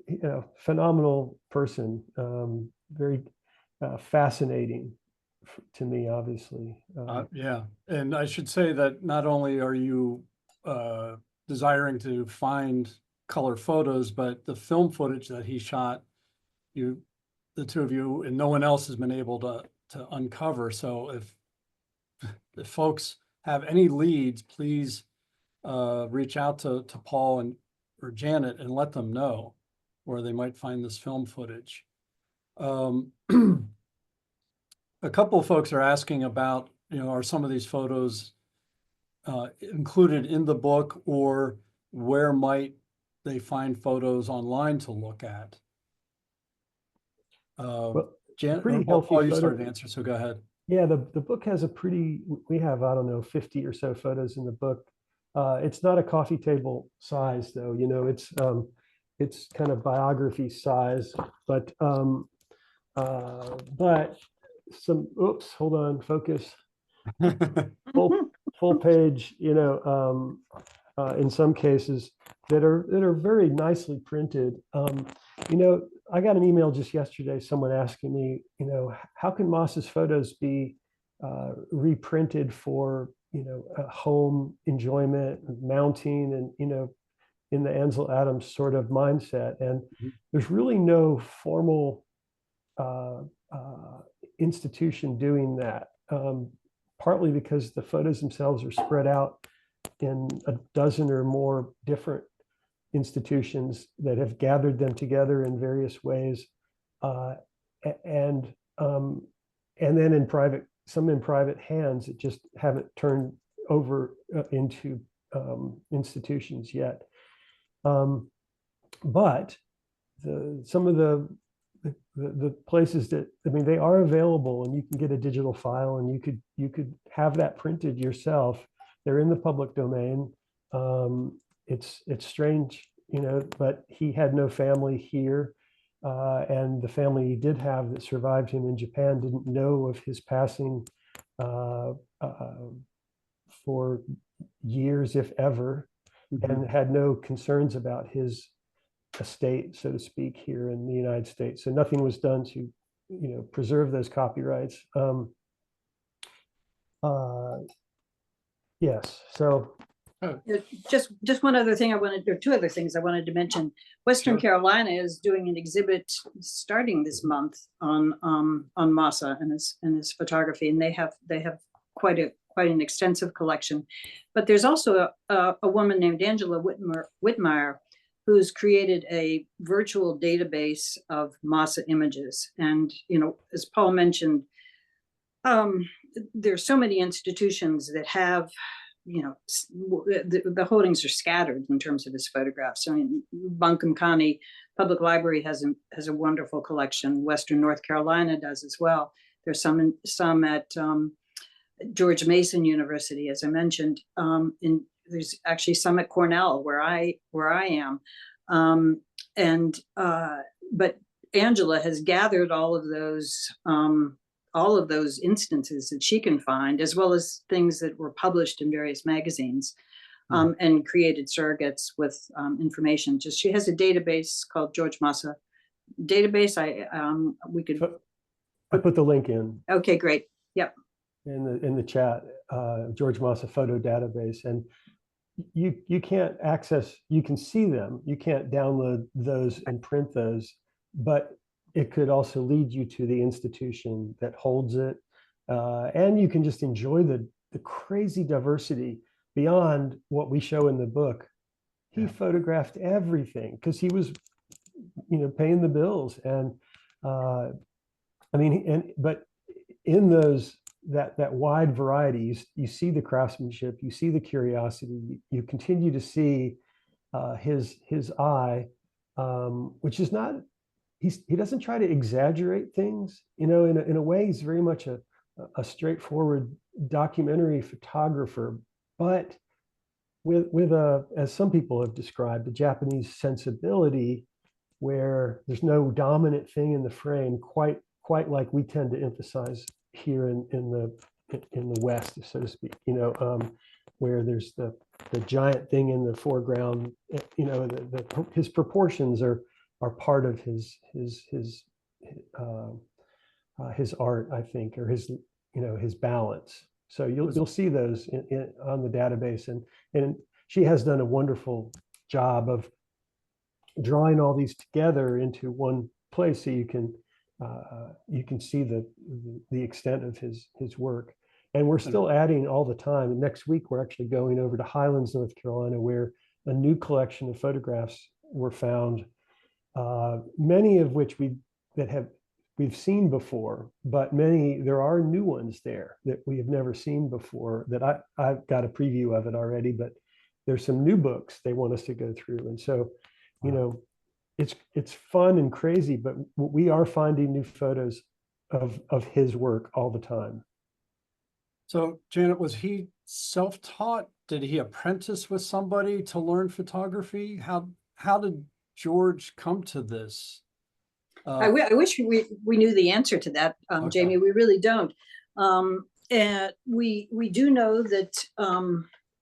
you know, phenomenal person, very fascinating to me, obviously. Yeah, and I should say that not only are you desiring to find color photos, but the film footage that he shot, the two of you, and no one else has been able to uncover. So if folks have any leads, please reach out to Paul or Janet and let them know where they might find this film footage. A couple of folks are asking about, you know, are some of these photos included in the book, or where might they find photos online to look at? Well, Jan, pretty healthy Paul, you photo. started to answer, so go ahead. Yeah, the book has we have, I don't know, 50 or so photos in the book. It's not a coffee table size, though, you know, it's kind of biography size, but some, oops, hold on, focus. full page, in some cases that are very nicely printed. I got an email just yesterday, someone asking me, how can Masa's photos be reprinted for, home enjoyment, mounting, and, in the Ansel Adams sort of mindset. And there's really no formal institution doing that, partly because the photos themselves are spread out in a dozen or more different institutions that have gathered them together in various ways, and then in private hands that just haven't turned over into institutions yet. But some of the places that, they are available, and you can get a digital file, and you could have that printed yourself. They're in the public domain. It's strange, but he had no family here, and the family he did have that survived him in Japan didn't know of his passing for years, if ever, and had no concerns about his estate, so to speak, here in the United States. So nothing was done to, preserve those copyrights. Yes. So Just one other thing or two other things I wanted to mention. Western Sure. Carolina is doing an exhibit starting this month on Masa and his photography, and they have quite an extensive collection. But there's also a woman named Angela Whitmire who's created a virtual database of Masa images. And as Paul mentioned, there's so many institutions that have, the holdings are scattered in terms of his photographs. I mean, Buncombe County Public Library has a wonderful collection. Western North Carolina does as well. There's some at George Mason University, as I mentioned. There's actually some at Cornell, where I am. But Angela has gathered all of those instances that she can find, as well as things that were published in various magazines, and created surrogates with information. She has a database called George Masa database. I put the link in. Okay, great. Yep. In the chat, George Masa photo database, and you can't access. You can see them. You can't download those and print those, but it could also lead you to the institution that holds it, and you can just enjoy the crazy diversity beyond what we show in the book. He photographed everything because he was, paying the bills, and but in those that wide variety, you see the craftsmanship, you see the curiosity, you continue to see his eye, which is not. He doesn't try to exaggerate things, in a way. He's very much a straightforward documentary photographer, but with as some people have described, a Japanese sensibility where there's no dominant thing in the frame, quite like we tend to emphasize here in the West, so to speak. Where there's the giant thing in the foreground. His proportions are part of his art, I think, or his balance. So you'll see those on the database, and she has done a wonderful job of drawing all these together into one place, so you can see the extent of his work. And we're still adding all the time. And next week we're actually going over to Highlands, North Carolina, where a new collection of photographs were found. Many of which we've seen before, but there are new ones there that we have never seen before, that I've got a preview of it already, but there's some new books they want us to go through. And so, it's fun and crazy, but we are finding new photos of his work all the time. So Janet, was he self-taught? Did he apprentice with somebody to learn photography? How did George come to this? I wish we knew the answer to that, Okay. Jamie. We really don't. And we do know that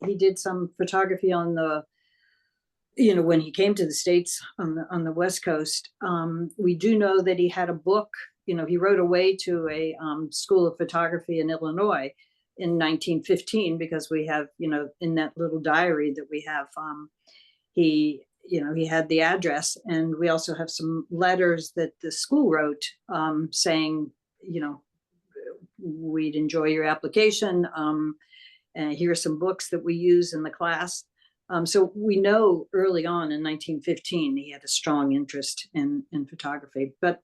he did some photography on the, when he came to the States on the West Coast. We do know that he had a book. He wrote away to a school of photography in Illinois in 1915, because we have, in that little diary that we have, he had the address, and we also have some letters that the school wrote saying, we'd enjoy your application. And here are some books that we use in the class. So we know early on in 1915, he had a strong interest in photography. But,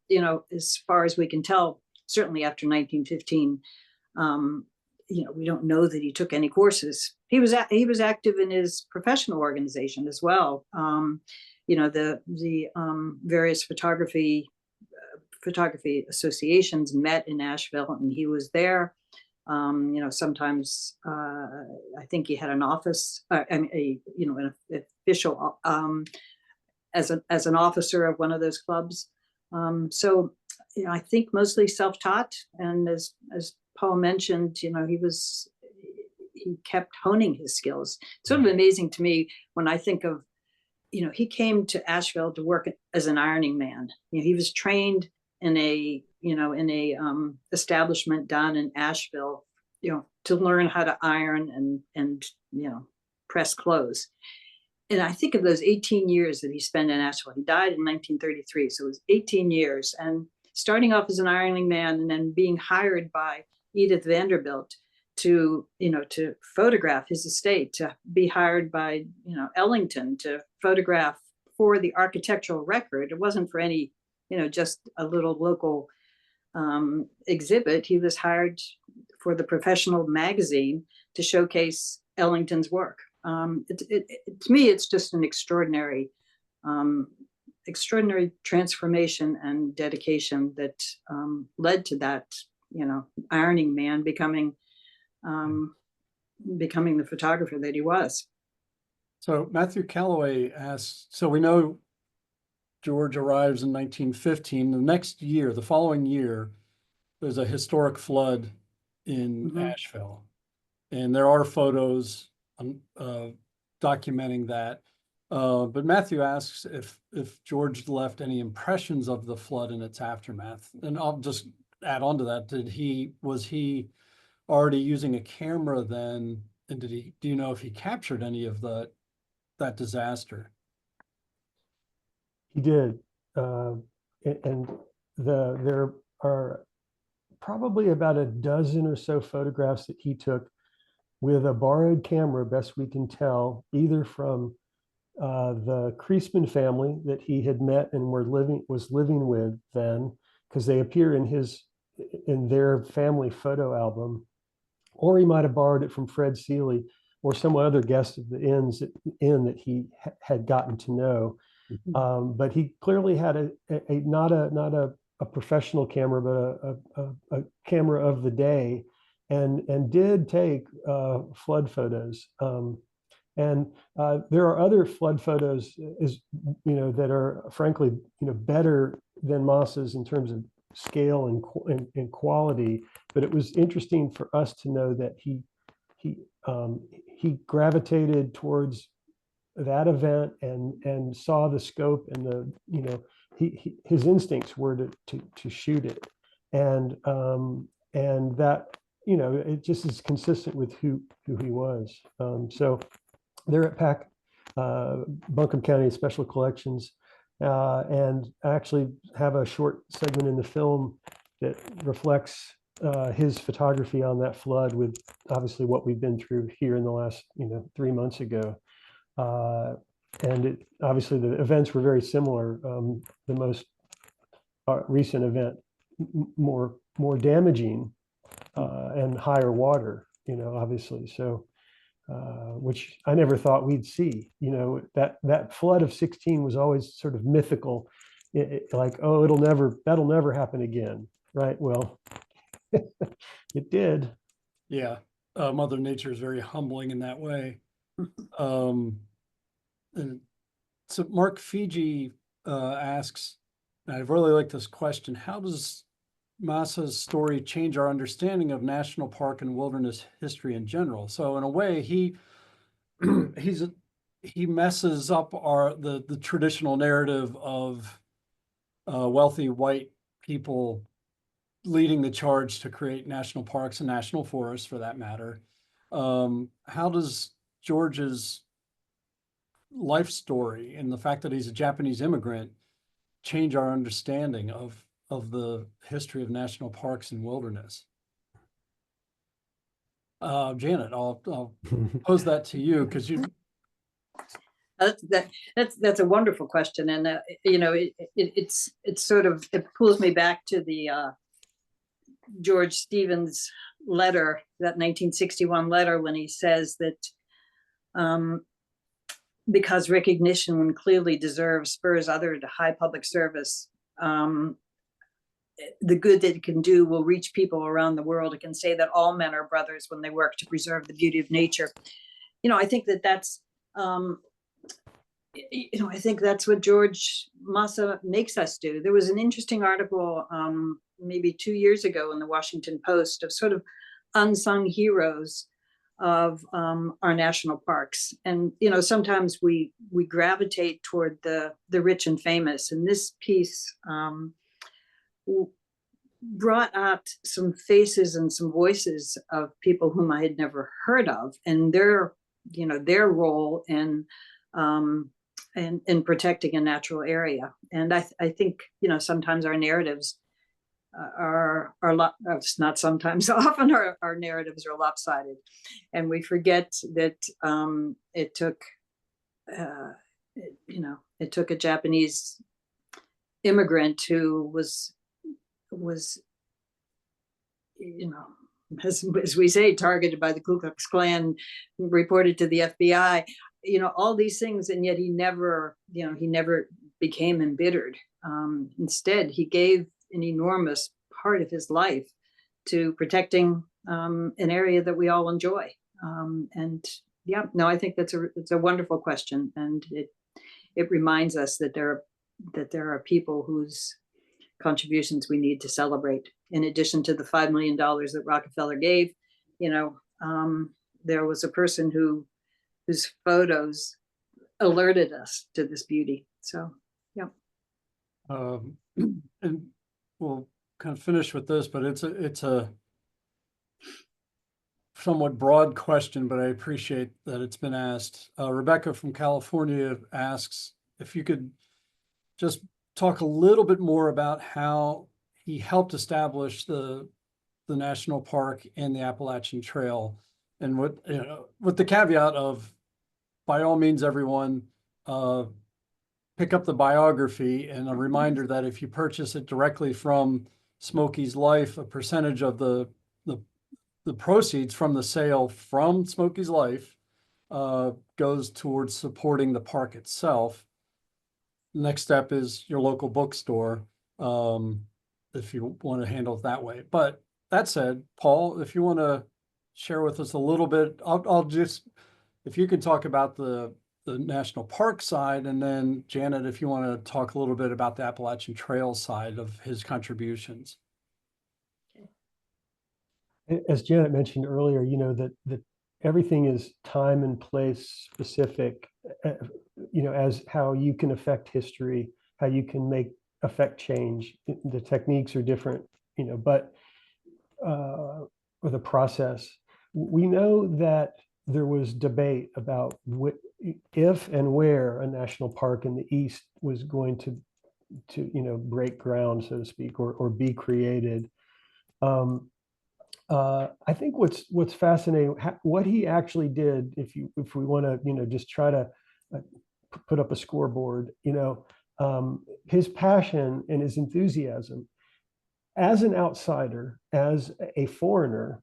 as far as we can tell, certainly after 1915, we don't know that he took any courses. He was active in his professional organization as well. The various photography associations met in Asheville, and he was there. Sometimes I think he had an office, an official as an officer of one of those clubs. So I think mostly self-taught, and as Paul mentioned, he kept honing his skills. It's sort of amazing to me when I think of, he came to Asheville to work as an ironing man. He was trained in a establishment down in Asheville, to learn how to iron and press clothes. And I think of those 18 years that he spent in Asheville. He died in 1933, so it was 18 years. And starting off as an ironing man, and then being hired by Edith Vanderbilt to photograph his estate, to be hired by Ellington to photograph for the architectural record. It wasn't for any just a little local exhibit. He was hired for the professional magazine to showcase Ellington's work. To me, it's just an extraordinary transformation and dedication that led to that, ironing man becoming the photographer that he was. So Matthew Calloway asks, so we know George arrives in 1915. The next year, the following year, there's a historic flood in Asheville. And there are photos documenting that. But Matthew asks if George left any impressions of the flood and its aftermath. And I'll just add on to that. Was he already using a camera then? And do you know if he captured any of that disaster? He did. And there are probably about a dozen or so photographs that he took with a borrowed camera, best we can tell, either from the Creasman family that he had met and was living with then, because they appear in their family photo album, or he might have borrowed it from Fred Seeley or some other guest of the inn that he had gotten to know. But he clearly had not a professional camera, but a camera of the day, and did take flood photos. And there are other flood photos, that are frankly, better than Masa's in terms of scale and quality. But it was interesting for us to know that he gravitated towards that event and saw the scope and his instincts were to shoot it, and that it just is consistent with who he was. So they're at PAC, Buncombe County Special Collections, and actually have a short segment in the film that reflects his photography on that flood, with obviously what we've been through here in the last 3 months ago. And obviously the events were very similar. The most recent event more damaging and higher water, obviously. So which I never thought we'd see. That flood of 16 was always sort of mythical, like, oh, that'll never happen again, right? Well, it did. Yeah, Mother Nature is very humbling in that way. And so Mark Fiji asks, and I really like this question: how does Masa's story change our understanding of national park and wilderness history in general. So in a way, he messes up the traditional narrative of wealthy white people leading the charge to create national parks and national forests, for that matter. How does George's life story and the fact that he's a Japanese immigrant change our understanding of the history of national parks and wilderness? Janet, I'll pose that to you because you. That's a wonderful question, and it's sort of, it pulls me back to the George Stevens letter, that 1961 letter, when he says that because recognition, when clearly deserved, spurs other to high public service, the good that it can do will reach people around the world. It can say that all men are brothers when they work to preserve the beauty of nature. I think that's I think that's what George Masa makes us do. There was an interesting article maybe 2 years ago in the Washington Post of sort of unsung heroes of our national parks. And, sometimes we gravitate toward the rich and famous. And this piece brought out some faces and some voices of people whom I had never heard of, and their role in protecting a natural area. And I think, sometimes our narratives not sometimes, often our narratives are lopsided, and we forget that it took a Japanese immigrant who was as we say, targeted by the Ku Klux Klan, reported to the FBI, all these things, and yet he never became embittered. Instead, he gave an enormous part of his life to protecting an area that we all enjoy. I think it's a wonderful question, and it reminds us that there are people whose contributions we need to celebrate. In addition to the $5 million that Rockefeller gave, there was a person whose photos alerted us to this beauty. So, yeah. And we'll kind of finish with this, but it's a somewhat broad question, but I appreciate that it's been asked. Rebecca from California asks if you could just talk a little bit more about how he helped establish the national park and the Appalachian Trail, and with the caveat of, by all means, everyone, pick up the biography, and a reminder that if you purchase it directly from Smokey's Life, a percentage of the proceeds from the sale from Smokey's Life goes towards supporting the park itself. Next step is your local bookstore, if you want to handle it that way. But that said, Paul, if you want to share with us a little bit, I'll just, if you could talk about the national park side, and then Janet, if you want to talk a little bit about the Appalachian Trail side of his contributions. As Janet mentioned earlier, that everything is time and place specific, as how you can affect history, how you can affect change. The techniques are different, but or the process. We know that there was debate about if and where a national park in the East was going to break ground, so to speak, or be created. I think what's fascinating, what he actually did, if we want to, just try to put up a scoreboard, his passion and his enthusiasm as an outsider, as a foreigner,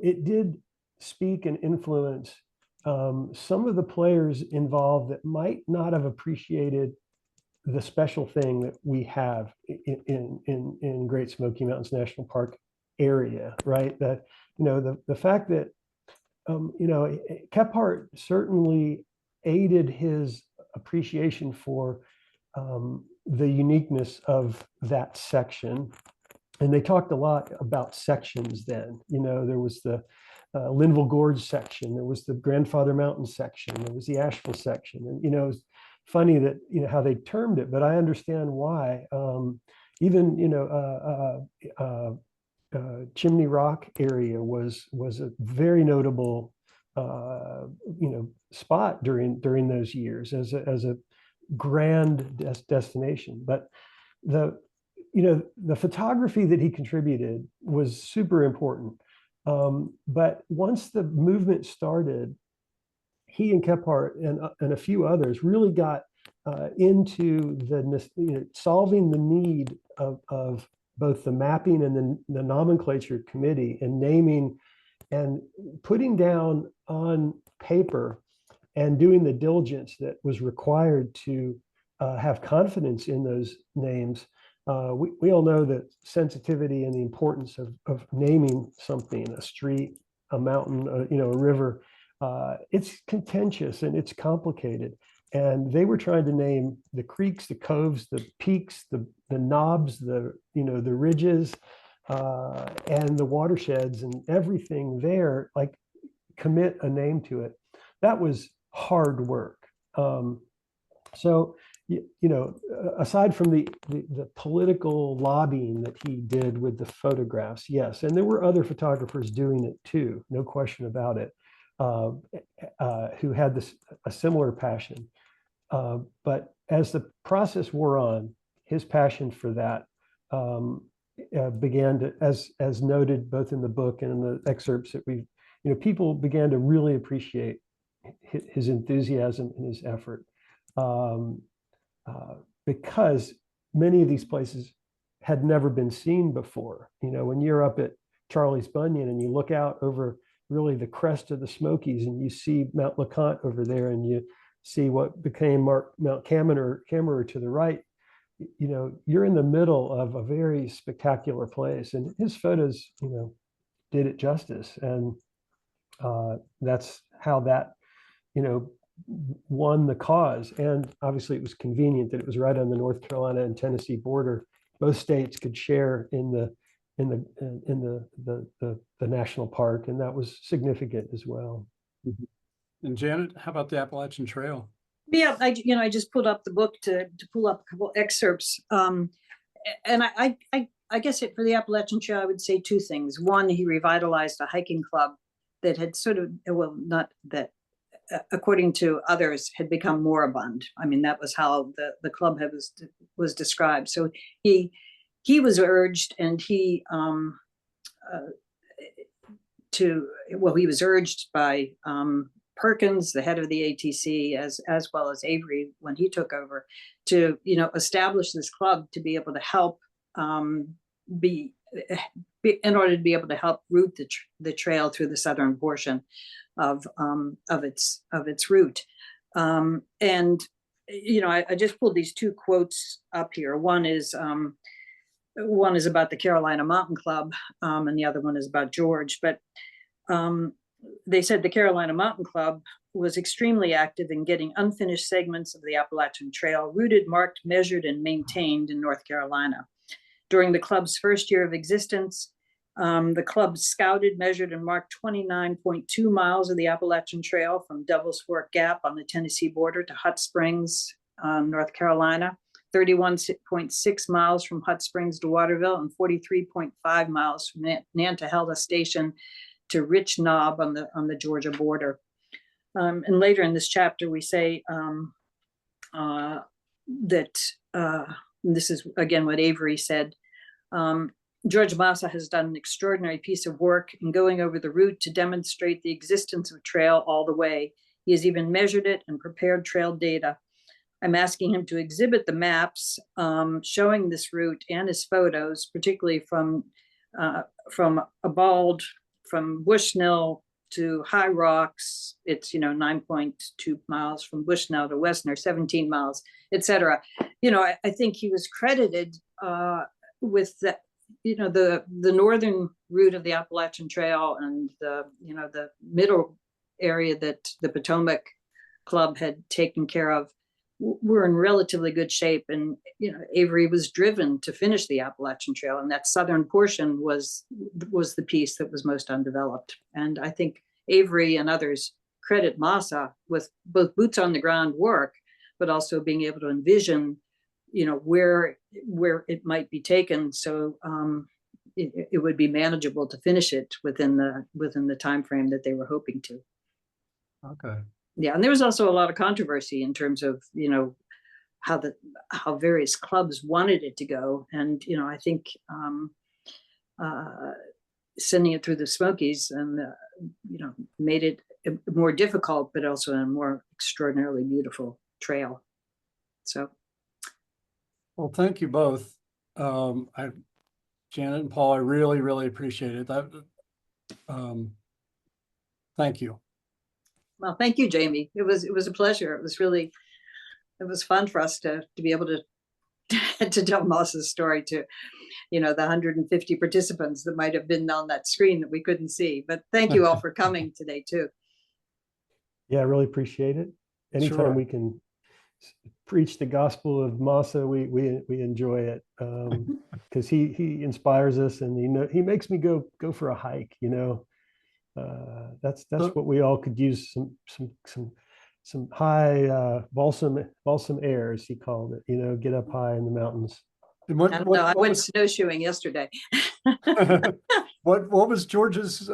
it did speak and influence some of the players involved that might not have appreciated the special thing that we have in Great Smoky Mountains National Park area, right? That, the fact that, Kephart certainly aided his appreciation for the uniqueness of that section. And they talked a lot about sections then. There was the Linville Gorge section, there was the Grandfather Mountain section, there was the Asheville section. And, it was funny that, how they termed it, but I understand why. Even, Chimney Rock area was a very notable, spot during those years as a grand destination. But the photography that he contributed was super important. But once the movement started, he and Kephart and a few others really got into solving the need of both the mapping and the nomenclature committee, and naming and putting down on paper and doing the diligence that was required to have confidence in those names. We all know that sensitivity and the importance of naming something, a street, a mountain, a river. It's contentious and it's complicated. And they were trying to name the creeks, the coves, the peaks, the knobs, the ridges, and the watersheds and everything there, like commit a name to it. That was hard work. So, aside from the political lobbying that he did with the photographs, yes, and there were other photographers doing it too, no question about it, who had a similar passion. But as the process wore on, his passion for that began to, as noted both in the book and in the excerpts that people began to really appreciate his enthusiasm and his effort, because many of these places had never been seen before. When you're up at Charlie's Bunyan and you look out over really the crest of the Smokies and you see Mount LeConte over there and you see what became Mount Cameron to the right, you're in the middle of a very spectacular place, and his photos, did it justice. And that's how that, won the cause. And obviously it was convenient that it was right on the North Carolina and Tennessee border. Both states could share in the national park, and that was significant as well. And Janet, how about the Appalachian Trail? Yeah, I just pulled up the book to pull up a couple excerpts. And I guess for the Appalachian Trail, I would say two things. One, he revitalized a hiking club that had sort of, well, not that, according to others, had become moribund. I mean, that was how the club was described. So he was urged, and he was urged by Perkins, the head of the ATC, as well as Avery when he took over, to establish this club to be able to help in order to be able to help route the trail through the southern portion of its route. And I just pulled these two quotes up here. One is about the Carolina Mountain Club, and the other one is about George. But they said the Carolina Mountain Club was extremely active in getting unfinished segments of the Appalachian Trail routed, marked, measured, and maintained in North Carolina. During the club's first year of existence, the club scouted, measured, and marked 29.2 miles of the Appalachian Trail from Devil's Fork Gap on the Tennessee border to Hot Springs, North Carolina, 31.6 miles from Hot Springs to Waterville, and 43.5 miles from Nantahala Station to Rich Knob on the Georgia border. And later in this chapter, we say that this is again what Avery said. George Masa has done an extraordinary piece of work in going over the route to demonstrate the existence of trail all the way. He has even measured it and prepared trail data. I'm asking him to exhibit the maps showing this route and his photos, particularly from Abald, from Bushnell to High Rocks. It's 9.2 miles from Bushnell to Westner, 17 miles, etc. I think he was credited with the northern route of the Appalachian Trail and the middle area that the Potomac Club had taken care of. were in relatively good shape. And, Avery was driven to finish the Appalachian Trail, and that southern portion was the piece that was most undeveloped. And I think Avery and others credit Masa with both boots on the ground work, but also being able to envision, where it might be taken. So it would be manageable to finish it within the time frame that they were hoping to. Okay. Yeah, and there was also a lot of controversy in terms of how various clubs wanted it to go, and I think sending it through the Smokies and made it more difficult, but also a more extraordinarily beautiful trail. So, Well, thank you both. Janet and Paul, I really, really appreciate it. Thank you. well, thank you, Jamie. It was a pleasure. It was fun for us to be able to to tell Masa's story to the 150 participants that might have been on that screen that we couldn't see. But thank you all for coming today too. Yeah, I really appreciate it. Anytime Sure. we can preach the gospel of Masa, we enjoy it, because he inspires us, and he makes me go for a hike. That's what we all could use, some high balsam air, as he called it. Get up high in the mountains. And I don't know. I went snowshoeing yesterday. what was George's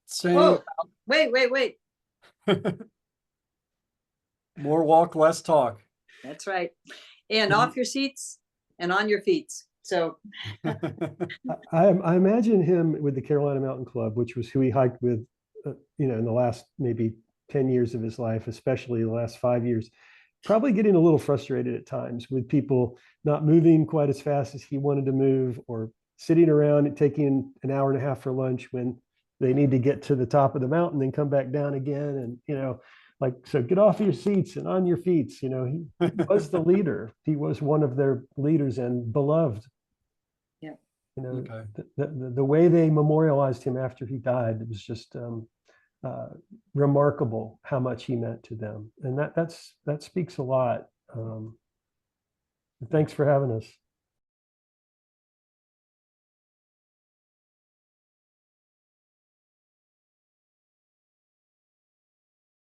saying? Oh, wait. More walk, less talk. That's right. And off your seats and on your feet. So I imagine him with the Carolina Mountain Club, which was who he hiked with, in the last maybe 10 years of his life, especially the last 5 years, probably getting a little frustrated at times with people not moving quite as fast as he wanted to move, or sitting around and taking an hour and a half for lunch when they need to get to the top of the mountain and come back down again. And, so get off your seats and on your feet. He was the leader. He was one of their leaders and beloved. Yeah. Okay. The way they memorialized him after he died, it was just remarkable how much he meant to them. And that speaks a lot. Thanks for having us.